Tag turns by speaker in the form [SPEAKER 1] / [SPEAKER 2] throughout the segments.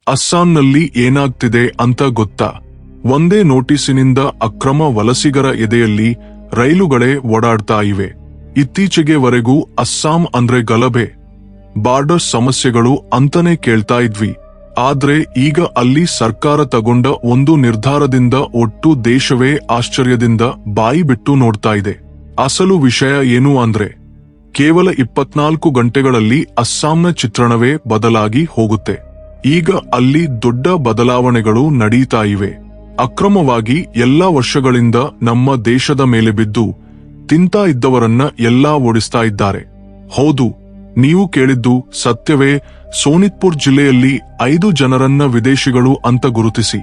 [SPEAKER 1] ಅಸ್ಸಾಂನಲ್ಲಿ ಏನಾಗ್ತಿದೆ ಅಂತ ಗೊತ್ತಾ? ಒಂದೇ ನೋಟಿಸಿನಿಂದ ಅಕ್ರಮ ವಲಸಿಗರ ಎದೆಯಲ್ಲಿ ರೈಲುಗಳೇ ಓಡಾಡ್ತಾ ಇವೆ. ಇತ್ತೀಚೆಗೆವರೆಗೂ ಅಸ್ಸಾಂ ಅಂದ್ರೆ ಗಲಭೆ, ಬಾರ್ಡರ್ ಸಮಸ್ಯೆಗಳು ಅಂತಾನೆ ಕೇಳ್ತಾ ಇದ್ವಿ. ಆದ್ರೆ ಈಗ ಅಲ್ಲಿ ಸರ್ಕಾರ ತಗೊಂಡ ಒಂದು ನಿರ್ಧಾರದಿಂದ ಒಟ್ಟು ದೇಶವೇ ಆಶ್ಚರ್ಯದಿಂದ ಬಾಯಿ ಬಿಟ್ಟು ನೋಡ್ತಾ ಇದೆ. ಅಸಲು ವಿಷಯ ಏನು ಅಂದ್ರೆ, ಕೇವಲ 24 ಗಂಟೆಗಳಲ್ಲಿ ಅಸ್ಸಾಂನ ಚಿತ್ರಣವೇ ಬದಲಾಗಿ ಹೋಗುತ್ತೆ. ಈಗ ಅಲ್ಲಿ ದೊಡ್ಡ ಬದಲಾವಣೆಗಳು ನಡೀತಾ ಇವೆ. ಅಕ್ರಮವಾಗಿ ಎಲ್ಲಾ ವರ್ಷಗಳಿಂದ ನಮ್ಮ ದೇಶದ ಮೇಲೆ ಬಿದ್ದು ತಿಂತಾ ಇದ್ದವರನ್ನ ಎಲ್ಲಾ ಓಡಿಸ್ತಾ ಇದ್ದಾರೆ. ಹೌದು, ನೀವು ಕೇಳಿದ್ದು ಸತ್ಯವೇ. ಸೋನಿತ್ಪುರ್ ಜಿಲ್ಲೆಯಲ್ಲಿ 5 ಜನರನ್ನ ವಿದೇಶಿಗಳು ಅಂತ ಗುರುತಿಸಿ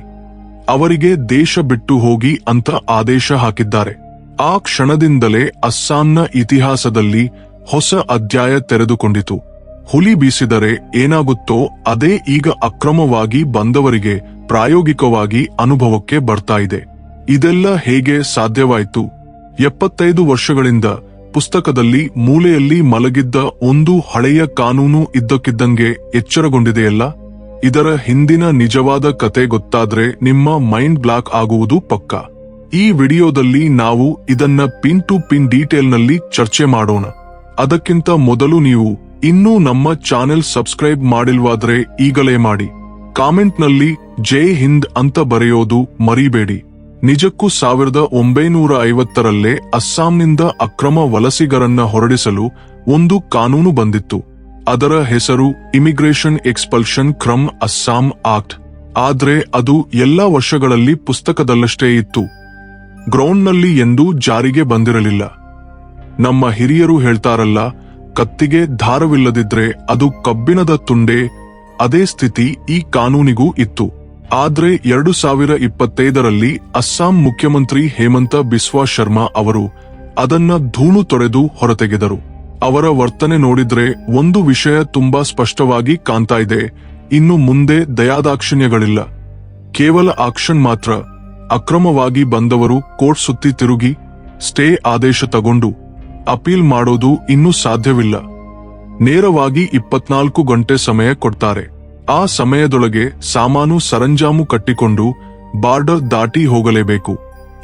[SPEAKER 1] ಅವರಿಗೆ ದೇಶ ಬಿಟ್ಟು ಹೋಗಿ ಅಂತ ಆದೇಶ ಹಾಕಿದ್ದಾರೆ. ಆ ಕ್ಷಣದಿಂದಲೇ ಅಸ್ಸಾಂನ ಇತಿಹಾಸದಲ್ಲಿ ಹೊಸ ಅಧ್ಯಾಯ ತೆರೆದುಕೊಂಡಿತು. ಹುಲಿ ಬೀಸಿದರೆ ಏನಾಗುತ್ತೋ ಅದೇ ಈಗ ಅಕ್ರಮವಾಗಿ ಬಂದವರಿಗೆ ಪ್ರಾಯೋಗಿಕವಾಗಿ ಅನುಭವಕ್ಕೆ ಬರ್ತಾ ಇದೆ. ಇದೆಲ್ಲ ಹೇಗೆ ಸಾಧ್ಯವಾಯಿತು? 75 ವರ್ಷಗಳಿಂದ ಪುಸ್ತಕದಲ್ಲಿ ಮೂಲೆಯಲ್ಲಿ ಮಲಗಿದ್ದ ಒಂದು ಹಳೆಯ ಕಾನೂನು ಇದ್ದಕ್ಕಿದ್ದಂಗೆ ಎಚ್ಚರಗೊಂಡಿದೆಯಲ್ಲ. ಇದರ ಹಿಂದಿನ ನಿಜವಾದ ಕತೆ ಗೊತ್ತಾದ್ರೆ ನಿಮ್ಮ ಮೈಂಡ್ ಬ್ಲಾಕ್ ಆಗುವುದು ಪಕ್ಕಾ. ಈ ವಿಡಿಯೋದಲ್ಲಿ ನಾವು ಇದನ್ನ ಪಿನ್ ಟು ಪಿನ್ ಡೀಟೇಲ್ನಲ್ಲಿ ಚರ್ಚೆ ಮಾಡೋಣ. ಅದಕ್ಕಿಂತ ಮೊದಲು ನೀವು ಇನ್ನೂ ನಮ್ಮ ಚಾನೆಲ್ ಸಬ್ಸ್ಕ್ರೈಬ್ ಮಾಡಿಲ್ವಾದ್ರೆ ಈಗಲೇ ಮಾಡಿ. ಕಾಮೆಂಟ್ನಲ್ಲಿ ಜೈ ಹಿಂದ್ ಅಂತ ಬರೆಯೋದು ಮರಿಬೇಡಿ. ನಿಜಕ್ಕೂ 1950ರಲ್ಲೇ ಅಸ್ಸಾಂನಿಂದ ಅಕ್ರಮ ವಲಸಿಗರನ್ನ ಹೊರಡಿಸಲು ಒಂದು ಕಾನೂನು ಬಂದಿತ್ತು. ಅದರ ಹೆಸರು ಇಮಿಗ್ರೇಷನ್ ಎಕ್ಸ್ಪಲ್ಷನ್ ಕ್ರಮ್ ಅಸ್ಸಾಂ ಆಕ್ಟ್. ಆದ್ರೆ ಅದು ಎಲ್ಲಾ ವರ್ಷಗಳಲ್ಲಿ ಪುಸ್ತಕದಲ್ಲಷ್ಟೇ ಇತ್ತು, ಗ್ರೌಂಡ್ನಲ್ಲಿ ಎಂದೂ ಜಾರಿಗೆ ಬಂದಿರಲಿಲ್ಲ. ನಮ್ಮ ಹಿರಿಯರು ಹೇಳ್ತಾರಲ್ಲ, ಕತ್ತಿಗೆ ದಾರವಿಲ್ಲದಿದ್ರೆ ಅದು ಕಬ್ಬಿಣದ ತುಂಡೆ. ಅದೇ ಸ್ಥಿತಿ ಈ ಕಾನೂನಿಗೂ ಇತ್ತು. ಆದ್ರೆ 2025ರಲ್ಲಿ ಅಸ್ಸಾಂ ಮುಖ್ಯಮಂತ್ರಿ ಹೇಮಂತ ಬಿಸ್ವಾ ಶರ್ಮಾ ಅವರು ಅದನ್ನ ಧೂಳು ತೊಡೆದು ಹೊರತೆಗೆದರು. ಅವರ ವರ್ತನೆ ನೋಡಿದ್ರೆ ಒಂದು ವಿಷಯ ತುಂಬಾ ಸ್ಪಷ್ಟವಾಗಿ ಕಾಣ್ತಾ ಇದೆ. ಇನ್ನು ಮುಂದೆ ದಯಾದಾಕ್ಷಿಣ್ಯಗಳಿಲ್ಲ, ಕೇವಲ ಆಕ್ಷನ್ ಮಾತ್ರ. ಅಕ್ರಮವಾಗಿ ಬಂದವರು ಕೋರ್ಟ್ ಸುತ್ತಿ ತಿರುಗಿ ಸ್ಟೇ ಆದೇಶ ತಗೊಂಡು ಅಪೀಲ್ ಮಾಡೋದು ಇನ್ನೂ ಸಾಧ್ಯವಿಲ್ಲ. ನೇರವಾಗಿ 24 ಗಂಟೆ ಸಮಯ ಕೊಡ್ತಾರೆ. ಆ ಸಮಯದೊಳಗೆ ಸಾಮಾನು ಸರಂಜಾಮು ಕಟ್ಟಿಕೊಂಡು ಬಾರ್ಡರ್ ದಾಟಿ ಹೋಗಲೇಬೇಕು.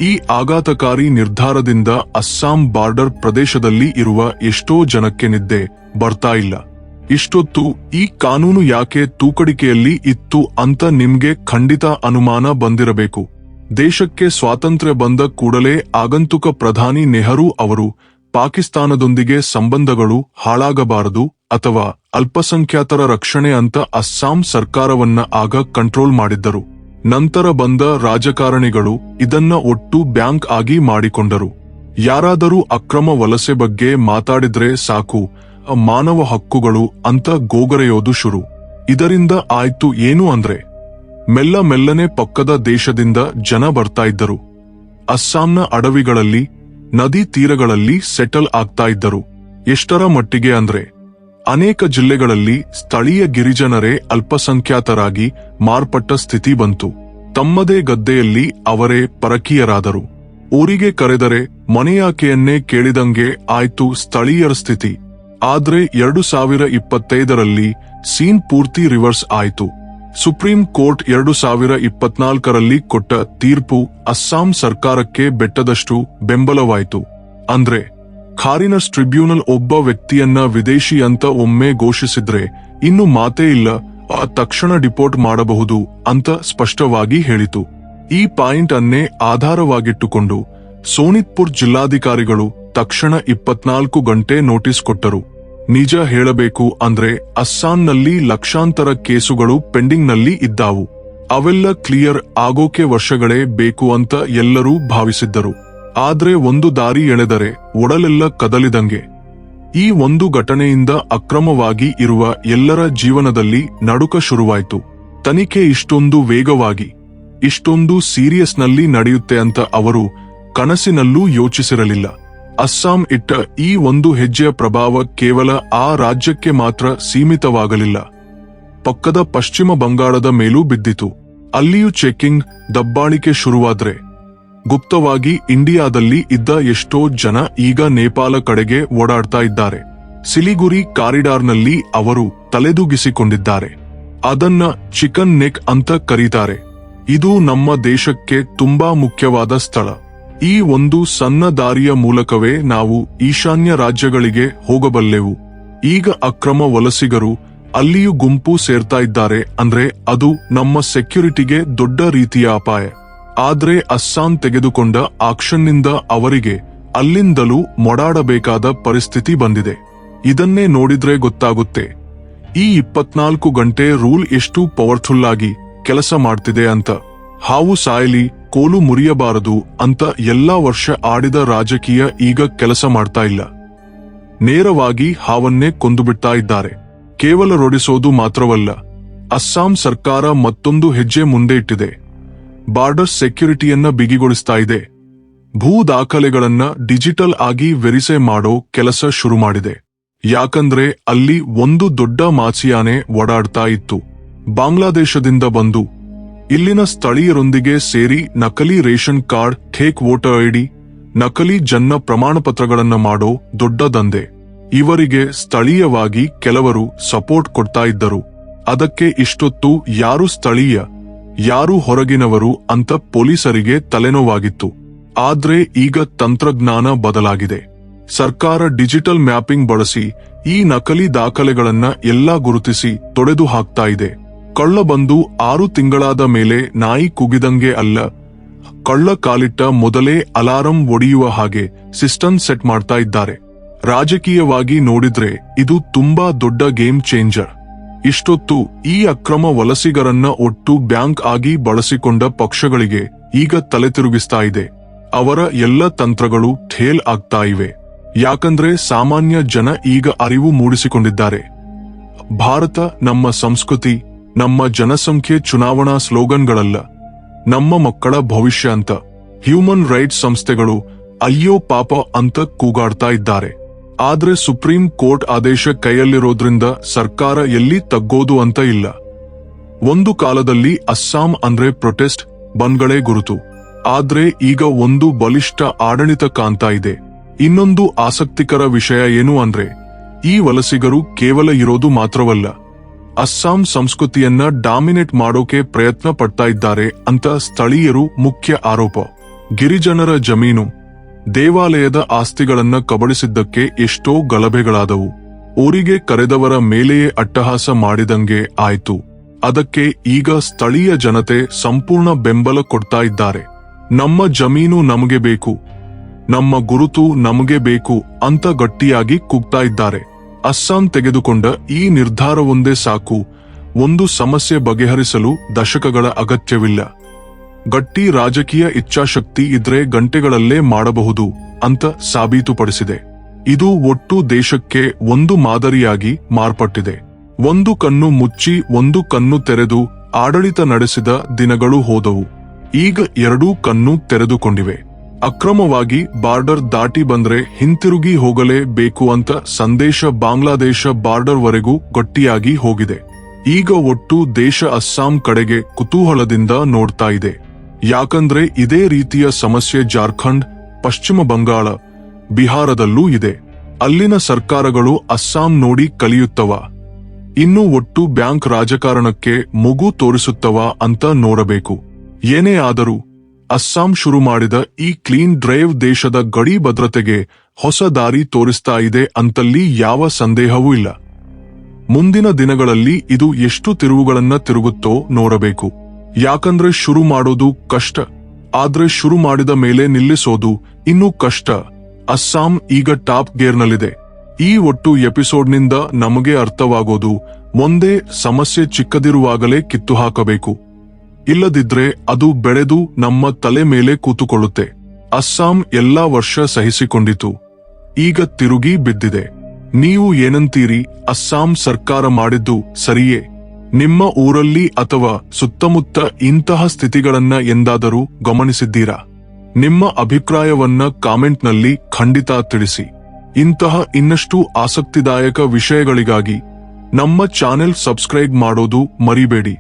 [SPEAKER 1] ಈ ಆಘಾತಕಾರಿ ನಿರ್ಧಾರದಿಂದ ಅಸ್ಸಾಂ ಬಾರ್ಡರ್ ಪ್ರದೇಶದಲ್ಲಿ ಇರುವ ಎಷ್ಟೋ ಜನಕ್ಕೆ ನಿದ್ದೆ ಬರ್ತಾ ಇಲ್ಲ. ಇಷ್ಟೊತ್ತು ಈ ಕಾನೂನು ಯಾಕೆ ತೂಕಡಿಕೆಯಲ್ಲಿ ಇತ್ತು ಅಂತ ನಿಮ್ಗೆ ಖಂಡಿತ ಅನುಮಾನ ಬಂದಿರಬೇಕು. ದೇಶಕ್ಕೆ ಸ್ವಾತಂತ್ರ್ಯ ಬಂದ ಕೂಡಲೇ ಆಗಂತುಕ ಪ್ರಧಾನಿ ನೆಹರು ಅವರು ಪಾಕಿಸ್ತಾನದೊಂದಿಗೆ ಸಂಬಂಧಗಳು ಹಾಳಾಗಬಾರದು ಅಥವಾ ಅಲ್ಪಸಂಖ್ಯಾತರ ರಕ್ಷಣೆ ಅಂತ ಅಸ್ಸಾಂ ಸರ್ಕಾರವನ್ನ ಆಗ ಕಂಟ್ರೋಲ್ ಮಾಡಿದ್ದರು. ನಂತರ ಬಂದ ರಾಜಕಾರಣಿಗಳು ಇದನ್ನ ಒಟ್ಟು ಬ್ಯಾಂಕ್ ಆಗಿ ಮಾಡಿಕೊಂಡರು. ಯಾರಾದರೂ ಅಕ್ರಮ ವಲಸೆ ಬಗ್ಗೆ ಮಾತಾಡಿದ್ರೆ ಸಾಕು, ಮಾನವ ಹಕ್ಕುಗಳು ಅಂತ ಗೋಗರೆಯೋದು ಶುರು. ಇದರಿಂದ ಆಯ್ತು ಏನು ಅಂದ್ರೆ, ಮೆಲ್ಲನೆ ಪಕ್ಕದ ದೇಶದಿಂದ ಜನ ಬರ್ತಾ ಇದ್ದರು. ಅಸ್ಸಾಂನ ಅಡವಿಗಳಲ್ಲಿ, ನದಿ ತೀರಗಳಲ್ಲಿ ಸೆಟಲ್ ಆಗ್ತಾ ಇದ್ದರು. ಎಷ್ಟರ ಮಟ್ಟಿಗೆ ಅಂದ್ರೆ, ಅನೇಕ ಜಿಲ್ಲೆಗಳಲ್ಲಿ ಸ್ಥಳೀಯ ಗಿರಿಜನರೇ ಅಲ್ಪಸಂಖ್ಯಾತರಾಗಿ ಮಾರ್ಪಟ್ಟ ಸ್ಥಿತಿ ಬಂತು. ತಮ್ಮದೇ ಗದ್ದೆಯಲ್ಲಿ ಅವರೇ ಪರಕೀಯರಾದರು. ಊರಿಗೆ ಕರೆದರೆ ಮನೆಯಾಕೆಯನ್ನೇ ಕೇಳಿದಂಗೆ ಆಯ್ತು ಸ್ಥಳೀಯರ ಸ್ಥಿತಿ. ಆದ್ರೆ 2025ರಲ್ಲಿ ಸೀನ್ ಪೂರ್ತಿ ರಿವರ್ಸ್ ಆಯ್ತು. ಸುಪ್ರೀಂ ಕೋರ್ಟ್ 2024ರಲ್ಲಿ ಕೊಟ್ಟ ತೀರ್ಪು ಅಸ್ಸಾಂ ಸರ್ಕಾರಕ್ಕೆ ಬೆಟ್ಟದಷ್ಟು ಬೆಂಬಲವಾಯಿತು. ಅಂದ್ರೆ ಖಾರಿನಸ್ ಟ್ರಿಬ್ಯುನಲ್ ಒಬ್ಬ ವ್ಯಕ್ತಿಯನ್ನ ವಿದೇಶಿ ಅಂತ ಒಮ್ಮೆ ಘೋಷಿಸಿದ್ರೆ ಇನ್ನು ಮಾತೇ ಇಲ್ಲ, ತಕ್ಷಣ ಡಿಪೋರ್ಟ್ ಮಾಡಬಹುದು ಅಂತ ಸ್ಪಷ್ಟವಾಗಿ ಹೇಳಿತು. ಈ ಪಾಯಿಂಟ್ ಅನ್ನೇ ಆಧಾರವಾಗಿಟ್ಟುಕೊಂಡು ಸೋನಿತ್ಪುರ್ ಜಿಲ್ಲಾಧಿಕಾರಿಗಳು ತಕ್ಷಣ 24 ಗಂಟೆ ನೋಟಿಸ್ ಕೊಟ್ಟರು. ನಿಜ ಹೇಳಬೇಕು ಅಂದ್ರೆ ಅಸ್ಸಾಂನಲ್ಲಿ ಲಕ್ಷಾಂತರ ಕೇಸುಗಳು ಪೆಂಡಿಂಗ್ನಲ್ಲಿ ಇದ್ದಾವು. ಅವೆಲ್ಲ ಕ್ಲಿಯರ್ ಆಗೋಕೆ ವರ್ಷಗಳೇ ಬೇಕು ಅಂತ ಎಲ್ಲರೂ ಭಾವಿಸಿದ್ದರು. ಆದ್ರೆ ಒಂದು ದಾರಿ ಎಳೆದರೆ ಒಡಲೆಲ್ಲ ಕದಲಿದಂಗೆ. ಈ ಒಂದು ಘಟನೆಯಿಂದ ಅಕ್ರಮವಾಗಿ ಇರುವ ಎಲ್ಲರ ಜೀವನದಲ್ಲಿ ನಡುಕ ಶುರುವಾಯಿತು. ತನಿಖೆ ಇಷ್ಟೊಂದು ವೇಗವಾಗಿ, ಇಷ್ಟೊಂದು ಸೀರಿಯಸ್ನಲ್ಲಿ ನಡೆಯುತ್ತೆ ಅಂತ ಅವರು ಕನಸಿನಲ್ಲೂ ಯೋಚಿಸಿರಲಿಲ್ಲ. ಅಸ್ಸಾಂ ಇಟ್ಟ ಈ ಒಂದು ಹೆಜ್ಜೆಯ ಪ್ರಭಾವ ಕೇವಲ ಆ ರಾಜ್ಯಕ್ಕೆ ಮಾತ್ರ ಸೀಮಿತವಾಗಲಿಲ್ಲ, ಪಕ್ಕದ ಪಶ್ಚಿಮ ಬಂಗಾಳದ ಮೇಲೂ ಬಿದ್ದಿತು. ಅಲ್ಲಿಯೂ ಚೆಕಿಂಗ್, ದಬ್ಬಾಳಿಕೆ ಶುರುವಾದ್ರೆ ಗುಪ್ತವಾಗಿ ಇಂಡಿಯಾದಲ್ಲಿ ಇದ್ದ ಎಷ್ಟೋ ಜನ ಈಗ ನೇಪಾಳ ಕಡೆಗೆ ಓಡಾಡ್ತಾ ಇದ್ದಾರೆ. ಸಿಲಿಗುರಿ ಕಾರಿಡಾರ್ನಲ್ಲಿ ಅವರು ತಲೆದೂಗಿಸಿಕೊಂಡಿದ್ದಾರೆ. ಅದನ್ನ ಚಿಕನ್ ನೆಕ್ ಅಂತ ಕರೀತಾರೆ. ಇದು ನಮ್ಮ ದೇಶಕ್ಕೆ ತುಂಬಾ ಮುಖ್ಯವಾದ ಸ್ಥಳ. ಈ ಒಂದು ಸಣ್ಣ ದಾರಿಯ ಮೂಲಕವೇ ನಾವು ಈಶಾನ್ಯ ರಾಜ್ಯಗಳಿಗೆ ಹೋಗಬಲ್ಲೆವು. ಈಗ ಅಕ್ರಮ ವಲಸಿಗರು ಅಲ್ಲಿಯೂ ಗುಂಪು ಸೇರ್ತಾ ಇದ್ದಾರೆ ಅಂದ್ರೆ ಅದು ನಮ್ಮ ಸೆಕ್ಯುರಿಟಿಗೆ ದೊಡ್ಡ ರೀತಿಯ ಅಪಾಯ. ಆದ್ರೆ ಅಸ್ಸಾಂ ತೆಗೆದುಕೊಂಡ ಆಕ್ಷನ್ನಿಂದ ಅವರಿಗೆ ಅಲ್ಲಿಂದಲೂ ಮೊಡಾಡಬೇಕಾದ ಪರಿಸ್ಥಿತಿ ಬಂದಿದೆ. ಇದನ್ನೇ ನೋಡಿದ್ರೆ ಗೊತ್ತಾಗುತ್ತೆ ಈ 24 ಗಂಟೆ ರೂಲ್ ಎಷ್ಟು ಪವರ್ಫುಲ್ ಆಗಿ ಕೆಲಸ ಮಾಡ್ತಿದೆ ಅಂತ. ಹಾವು ಸಾಯಲಿ, ಕೋಲು ಮುರಿಯಬಾರದು ಅಂತ ಎಲ್ಲಾ ವರ್ಷ ಆಡಿದ ರಾಜಕೀಯ ಈಗ ಕೆಲಸ ಮಾಡ್ತಾ ಇಲ್ಲ. ನೇರವಾಗಿ ಹಾವನ್ನೇ ಕೊಂದುಬಿಡ್ತಾ ಇದ್ದಾರೆ. ಕೇವಲ ರೊಡಿಸೋದು ಮಾತ್ರವಲ್ಲ, ಅಸ್ಸಾಂ ಸರ್ಕಾರ ಮತ್ತೊಂದು ಹೆಜ್ಜೆ ಮುಂದೆ ಇಟ್ಟಿದೆ. ಬಾರ್ಡರ್ ಸೆಕ್ಯುರಿಟಿಯನ್ನ ಬಿಗಿಗೊಳಿಸ್ತಾ ಇದೆ. ಭೂ ದಾಖಲೆಗಳನ್ನ ಡಿಜಿಟಲ್ ಆಗಿ ವೆರಿಫೈ ಮಾಡೋ ಕೆಲಸ ಶುರು ಮಾಡಿದೆ. ಯಾಕಂದ್ರೆ ಅಲ್ಲಿ ಒಂದು ದೊಡ್ಡ ಮಾಚಿಯಾನೆ ಓಡಾಡ್ತಾ ಇತ್ತು. ಬಾಂಗ್ಲಾದೇಶದಿಂದ ಬಂದು ಇಲ್ಲಿನ ಸ್ಥಳೀಯರೊಂದಿಗೆ ಸೇರಿ ನಕಲಿ ration card, fake voter ID, ನಕಲಿ ಜನ್ಮ ಪ್ರಮಾಣಪತ್ರಗಳನ್ನ ಮಾಡೋ ದೊಡ್ಡ ದಂಧೆ. ಇವರಿಗೆ ಸ್ಥಳೀಯವಾಗಿ ಕೆಲವರು ಸಪೋರ್ಟ್ ಕೊಡ್ತಾ ಇದ್ದರು. ಅದಕ್ಕೆ ಇಷ್ಟೊತ್ತು ಯಾರು ಸ್ಥಳೀಯ, ಯಾರು ಹೊರಗಿನವರು ಅಂತ ಪೊಲೀಸರಿಗೆ ತಲೆನೋವಾಗಿತ್ತು. ಆದ್ರೆ ಈಗ ತಂತ್ರಜ್ಞಾನ ಬದಲಾಗಿದೆ. ಸರ್ಕಾರ ಡಿಜಿಟಲ್ ಮ್ಯಾಪಿಂಗ್ ಬಳಸಿ ಈ ನಕಲಿ ದಾಖಲೆಗಳನ್ನ ಎಲ್ಲಾ ಗುರುತಿಸಿ ತೊಡೆದು ಹಾಕ್ತಾ ಇದೆ. ಕಳ್ಳ ಬಂದು 6 ತಿಂಗಳಾದ ಮೇಲೆ ನಾಯಿ ಕುಗಿದಂಗೆ ಅಲ್ಲ, ಕಳ್ಳ ಕಾಲಿಟ್ಟ ಮೊದಲೇ ಅಲಾರಂ ಒಡೆಯುವ ಹಾಗೆ ಸಿಸ್ಟಮ್ ಸೆಟ್ ಮಾಡ್ತಾ ಇದ್ದಾರೆ. ರಾಜಕೀಯವಾಗಿ ನೋಡಿದ್ರೆ ಇದು ತುಂಬಾ ದೊಡ್ಡ ಗೇಮ್ ಚೇಂಜರ್. ಇಷ್ಟೊತ್ತು ಈ ಅಕ್ರಮ ವಲಸಿಗರನ್ನ ಒಟ್ಟು ಬ್ಯಾಂಕ್ ಆಗಿ ಬಳಸಿಕೊಂಡ ಪಕ್ಷಗಳಿಗೆ ಈಗ ತಲೆ ತಿರುಗಿಸ್ತಾ ಇದೆ. ಅವರ ಎಲ್ಲ ತಂತ್ರಗಳು ಫೇಲ್ ಆಗ್ತಾ ಇವೆ. ಯಾಕಂದ್ರೆ ಸಾಮಾನ್ಯ ಜನ ಈಗ ಅರಿವು ಮೂಡಿಸಿಕೊಂಡಿದ್ದಾರೆ. ಭಾರತ ನಮ್ಮ ಸಂಸ್ಕೃತಿ, ನಮ್ಮ ಜನಸಂಖ್ಯೆ ಚುನಾವಣಾ ಸ್ಲೋಗನ್ಗಳಲ್ಲ, ನಮ್ಮ ಮಕ್ಕಳ ಭವಿಷ್ಯ ಅಂತ. ಹ್ಯೂಮನ್ ರೈಟ್ಸ್ ಸಂಸ್ಥೆಗಳು ಅಯ್ಯೋ ಪಾಪ ಅಂತ ಕೂಗಾಡ್ತಾ ಇದ್ದಾರೆ. ಆದ್ರೆ ಸುಪ್ರೀಂ ಕೋರ್ಟ್ ಆದೇಶ ಕೈಯಲ್ಲಿರೋದ್ರಿಂದ ಸರ್ಕಾರ ಎಲ್ಲಿ ತಗ್ಗೋದು ಅಂತ ಇಲ್ಲ. ಒಂದು ಕಾಲದಲ್ಲಿ ಅಸ್ಸಾಂ ಅಂದ್ರೆ ಪ್ರೊಟೆಸ್ಟ್, ಬಂದ್ಗಳೇ ಗುರುತು. ಆದ್ರೆ ಈಗ ಒಂದು ಬಲಿಷ್ಠ ಆಡಳಿತ ಕಾಣ್ತಾ ಇದೆ. ಇನ್ನೊಂದು ಆಸಕ್ತಿಕರ ವಿಷಯ ಏನು ಅಂದ್ರೆ ಈ ವಲಸಿಗರು ಕೇವಲ ಇರೋದು ಮಾತ್ರವಲ್ಲ, ಅಸ್ಸಾಂ ಸಂಸ್ಕೃತಿಯನ್ನ ಡಾಮಿನೇಟ್ ಮಾಡೋಕೆ ಪ್ರಯತ್ನ ಪಡ್ತಾ ಇದ್ದಾರೆ ಅಂತ ಸ್ಥಳೀಯರು ಮುಖ್ಯ ಆರೋಪ. ಗಿರಿಜನರ ಜಮೀನು, ದೇವಾಲಯದ ಆಸ್ತಿಗಳನ್ನ ಕಬಳಿಸಿದ್ದಕ್ಕೆ ಎಷ್ಟೋ ಗಲಭೆಗಳಾದವು. ಊರಿಗೆ ಕರೆದವರ ಮೇಲೆಯೇ ಅಟ್ಟಹಾಸ ಮಾಡಿದಂಗೆ ಆಯ್ತು. ಅದಕ್ಕೆ ಈಗ ಸ್ಥಳೀಯ ಜನತೆ ಸಂಪೂರ್ಣ ಬೆಂಬಲ ಕೊಡ್ತಾ ಇದ್ದಾರೆ. ನಮ್ಮ ಜಮೀನು ನಮಗೆ ಬೇಕು, ನಮ್ಮ ಗುರುತು ನಮಗೆ ಬೇಕು ಅಂತ ಗಟ್ಟಿಯಾಗಿ ಕೂಗ್ತಾ ಇದ್ದಾರೆ. ಅಸ್ಸಾಂ ತೆಗೆದುಕೊಂಡ ಈ ನಿರ್ಧಾರವೊಂದೇ ಸಾಕು. ಒಂದು ಸಮಸ್ಯೆ ಬಗೆಹರಿಸಲು ದಶಕಗಳ ಅಗತ್ಯವಿಲ್ಲ. ಗಟ್ಟಿ ರಾಜಕೀಯ ಇಚ್ಛಾಶಕ್ತಿ ಇದ್ರೆ ಗಂಟೆಗಳಲ್ಲೇ ಮಾಡಬಹುದು ಅಂತ ಸಾಬೀತುಪಡಿಸಿದೆ. ಇದು ಒಟ್ಟು ದೇಶಕ್ಕೆ ಒಂದು ಮಾದರಿಯಾಗಿ ಮಾರ್ಪಟ್ಟಿದೆ. ಒಂದು ಕಣ್ಣು ಮುಚ್ಚಿ ಒಂದು ಕಣ್ಣು ತೆರೆದು ಆಡಳಿತ ನಡೆಸಿದ ದಿನಗಳು ಹೋದವು. ಈಗ ಎರಡೂ ಕಣ್ಣು ತೆರೆದುಕೊಂಡಿವೆ. ಅಕ್ರಮವಾಗಿ ಬಾರ್ಡರ್ ದಾಟಿ ಬಂದ್ರೆ ಹಿಂತಿರುಗಿ ಹೋಗಲೇಬೇಕು ಅಂತ ಸಂದೇಶ ಬಾಂಗ್ಲಾದೇಶ ಬಾರ್ಡರ್ ವರೆಗೂ ಗಟ್ಟಿಯಾಗಿ ಹೋಗಿದೆ. ಈಗ ಒಟ್ಟು ದೇಶ ಅಸ್ಸಾಂ ಕಡೆಗೆ ಕುತೂಹಲದಿಂದ ನೋಡ್ತಾ ಇದೆ. ಯಾಕಂದ್ರೆ ಇದೇ ರೀತಿಯ ಸಮಸ್ಯೆ ಜಾರ್ಖಂಡ್, ಪಶ್ಚಿಮ ಬಂಗಾಳ, ಬಿಹಾರದಲ್ಲೂ ಇದೆ. ಅಲ್ಲಿನ ಸರ್ಕಾರಗಳು ಅಸ್ಸಾಂ ನೋಡಿ ಕಲಿಯುತ್ತವ, ಇನ್ನು ಒಟ್ಟು ಬ್ಯಾಂಕ್ ರಾಜಕಾರಣಕ್ಕೆ ಮುಗು ತೋರಿಸುತ್ತವ ಅಂತ ನೋಡಬೇಕು. ಏನೇ ಆದರೂ ಅಸ್ಸಾಂ ಶುರು ಮಾಡಿದ ಈ ಕ್ಲೀನ್ ಡ್ರೈವ್ ದೇಶದ ಗಡಿ ಭದ್ರತೆಗೆ ಹೊಸ ದಾರಿ ತೋರಿಸ್ತಾ ಇದೆ ಅಂತಲ್ಲಿ ಯಾವ ಸಂದೇಹವೂ ಇಲ್ಲ. ಮುಂದಿನ ದಿನಗಳಲ್ಲಿ ಇದು ಎಷ್ಟು ತಿರುವುಗಳನ್ನ ತಿರುಗುತ್ತೋ ನೋಡಬೇಕು. ಯಾಕಂದ್ರೆ ಶುರು ಮಾಡೋದು ಕಷ್ಟ, ಆದ್ರೆ ಶುರು ಮಾಡಿದ ಮೇಲೆ ನಿಲ್ಲಿಸೋದು ಇನ್ನೂ ಕಷ್ಟ. ಅಸ್ಸಾಂ ಈಗ ಟಾಪ್ ಗೇರ್ನಲ್ಲಿದೆ. ಈ ಒಟ್ಟು ಎಪಿಸೋಡ್ನಿಂದ ನಮಗೆ ಅರ್ಥವಾಗೋದು ಒಂದೇ, ಸಮಸ್ಯೆ ಚಿಕ್ಕದಿರುವಾಗಲೇ ಕಿತ್ತು ಹಾಕಬೇಕು. ಇಲ್ಲದಿದ್ರೆ ಅದು ಬೆಳೆದು ನಮ್ಮ ತಲೆ ಮೇಲೆ ಕೂತುಕೊಳ್ಳುತ್ತೆ. ಅಸ್ಸಾಂ ಎಲ್ಲಾ ವರ್ಷ ಸಹಿಸಿಕೊಂಡಿತು, ಈಗ ತಿರುಗಿ ಬಿದ್ದಿದೆ. ನೀವು ಏನಂತೀರಿ? ಅಸ್ಸಾಂ ಸರ್ಕಾರ ಮಾಡಿದ್ದು ಸರಿಯೇ? ನಿಮ್ಮ ಊರಲ್ಲಿ ಅಥವಾ ಸುತ್ತಮುತ್ತ ಇಂತಹ ಸ್ಥಿತಿಗಳನ್ನ ಎಂದಾದರೂ ಗಮನಿಸಿದ್ದೀರಾ? ನಿಮ್ಮ ಅಭಿಪ್ರಾಯವನ್ನ ಕಾಮೆಂಟ್ನಲ್ಲಿ ಖಂಡಿತ ತಿಳಿಸಿ. ಇಂತಹ ಇನ್ನಷ್ಟು ಆಸಕ್ತಿದಾಯಕ ವಿಷಯಗಳಿಗಾಗಿ ನಮ್ಮ ಚಾನೆಲ್ ಸಬ್ಸ್ಕ್ರೈಬ್ ಮಾಡೋದು ಮರಿಬೇಡಿ.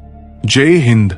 [SPEAKER 1] ಜೈ ಹಿಂದ್.